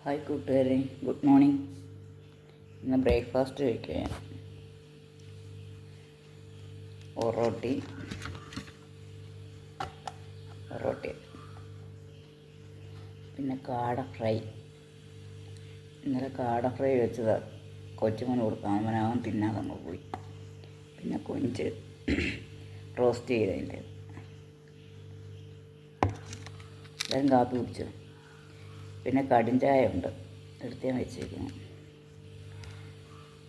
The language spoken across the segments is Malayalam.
ഹായ് കൂട്ടുകാരെ, ഗുഡ് മോർണിംഗ്. ഇന്ന് ബ്രേക്ക്ഫാസ്റ്റ് കഴിക്കുക. ഒറോട്ടി പിന്നെ കാട ഫ്രൈ. ഇന്നലെ കാട ഫ്രൈ വെച്ചതാണ് കൊച്ചുമോന് കൊടുക്കാം. അവൻ തിന്നാതെ അങ്ങ് പോയി. പിന്നെ കൊഞ്ച് റോസ്റ്റ് ചെയ്തതിൻ്റെ. എല്ലാവരും കാപ്പി കുടിച്ചു. പിന്നെ കടുംചായ ഉണ്ട്, എടുത്ത് ഞാൻ വെച്ചേക്കുന്നു.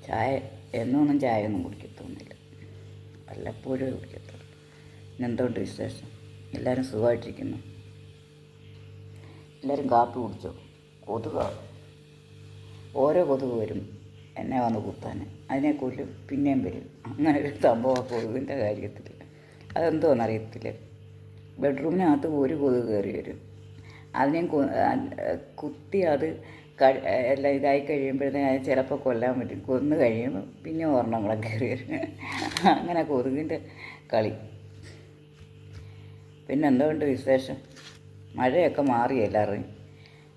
ചായ എന്നൊന്നും ചായ ഒന്നും കുടിക്കത്തൊന്നുമില്ല, വല്ലപ്പോഴും കുടിക്കത്തുള്ളൂ. എന്തുകൊണ്ട് വിശേഷം? എല്ലാവരും സുഖമായിട്ടിരിക്കുന്നു. എല്ലാവരും കാപ്പി കുടിച്ചോ? ഓരോ കൊതുക് വരും എന്നെ വന്ന് കുത്താൻ. അതിനെ കൊല്ലും, പിന്നെയും വരും. അങ്ങനെ ഒരു സംഭവം കൊതുകിൻ്റെ കാര്യത്തിൽ. അതെന്തോന്നറിയത്തില്ല. ബെഡ്റൂമിനകത്ത് ഒരു കൊതുക് കയറി വരും. അതിനെയും കുത്തി അത് എല്ലാം ഇതായി കഴിയുമ്പോഴത്തേക്കും ചിലപ്പോൾ കൊല്ലാൻ പറ്റും. കൊന്നു കഴിയുമ്പോൾ പിന്നെ ഒരെണ്ണങ്ങളെ കയറി വരും. അങ്ങനെ കൊതുകിൻ്റെ കളി. പിന്നെ എന്തുകൊണ്ട് വിശേഷം? മഴയൊക്കെ മാറിയോ? എല്ലാവരും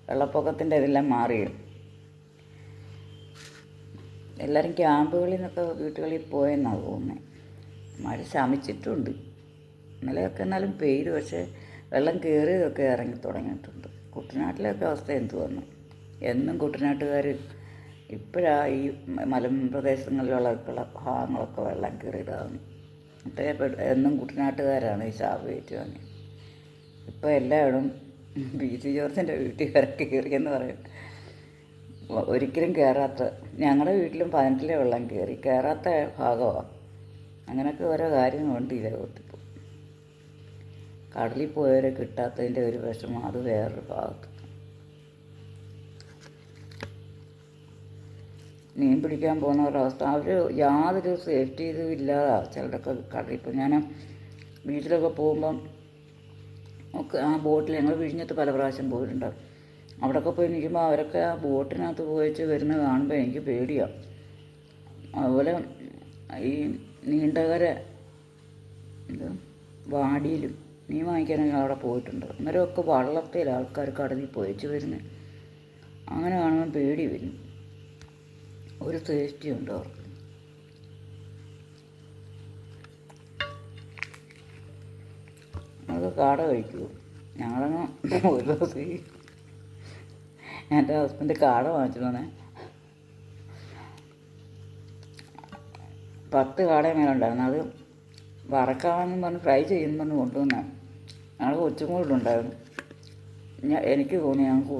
വെള്ളപ്പൊക്കത്തിൻ്റെ ഇതെല്ലാം മാറിയോ? എല്ലാവരും ക്യാമ്പുകളിൽ നിന്നൊക്കെ വീട്ടുകളിൽ പോയെന്നാണ് തോന്നുന്നത്. മഴ ശമിച്ചിട്ടുണ്ട്. ഇന്നലെയൊക്കെ എന്നാലും പെയ്തു, പക്ഷേ വെള്ളം കയറിയതൊക്കെ ഇറങ്ങി തുടങ്ങിയിട്ടുണ്ട്. കുട്ടനാട്ടിലൊക്കെ അവസ്ഥ എന്തുവന്നു? എന്നും കുട്ടനാട്ടുകാർ ഇപ്പോഴാണ് ഈ മലമ്പ്രദേശങ്ങളിലുള്ള ഭാഗങ്ങളൊക്കെ വെള്ളം കയറിയതാകുന്നു. മറ്റേ എന്നും കുട്ടനാട്ടുകാരാണ് ഈ ശാപം ഏറ്റുവാങ്ങി. ഇപ്പോൾ എല്ലായിടും BC ജോർജിൻ്റെ വീട്ടിൽ വരെ കയറിയെന്ന് പറയും. ഒരിക്കലും കയറാത്ത, ഞങ്ങളുടെ വീട്ടിലും 18 വെള്ളം കയറാത്ത ഭാഗമാണ്. അങ്ങനെയൊക്കെ ഓരോ കാര്യങ്ങളുണ്ട് ഈ ലോകത്തിപ്പോൾ. കടലിൽ പോയവരെ കിട്ടാത്തതിൻ്റെ ഒരു വിഷമം, അത് വേറൊരു ഭാഗത്ത്. മീൻ പിടിക്കാൻ പോകുന്നവരുടെ അവസ്ഥ, അവർ യാതൊരു സേഫ്റ്റി ഇതും ഇല്ലാതാണ് ചിലരൊക്കെ കടലിൽ. ഇപ്പോൾ ഞാൻ ബീച്ചിലൊക്കെ പോകുമ്പം ഒക്കെ ആ ബോട്ടിൽ, ഞങ്ങൾ വിഴിഞ്ഞത്ത് പല പ്രാവശ്യം പോയിട്ടുണ്ട്. അവിടെയൊക്കെ പോയി നിൽക്കുമ്പോൾ അവരൊക്കെ ആ ബോട്ടിനകത്ത് പോയിച്ച് വരുന്നത് കാണുമ്പോൾ എനിക്ക് പേടിയാണ്. അതുപോലെ ഈ നീണ്ടകര വാടിയിലും മീൻ വാങ്ങിക്കാനൊക്കെ അവിടെ പോയിട്ടുണ്ട്. അന്നേരമൊക്കെ വള്ളത്തിൽ ആൾക്കാർ കടലിൽ പോയിച്ച് വരുന്നത്. അങ്ങനെ കാണുമ്പോൾ പേടി വരും. ഒരു സേഫ്റ്റി ഉണ്ട് അവർക്ക്. നമുക്ക് കാട കഴിക്കുമോ? ഞങ്ങളങ്ങ് ഒരു ദിവസം എൻ്റെ ഹസ്ബൻഡ് കാട വാങ്ങിച്ചിട്ട് വന്നേ. 10 കാടയും മേലെ ഉണ്ടായിരുന്നു. അത് വറക്കാമെന്നും പറഞ്ഞ് ഫ്രൈ ചെയ്യുമെന്ന് പറഞ്ഞ് കൊണ്ടുവന്നാണ്. ഞങ്ങൾ കൊച്ചും കൂടെ ഉണ്ടായിരുന്നു. എനിക്ക് തോന്നി ഞങ്ങൾക്ക്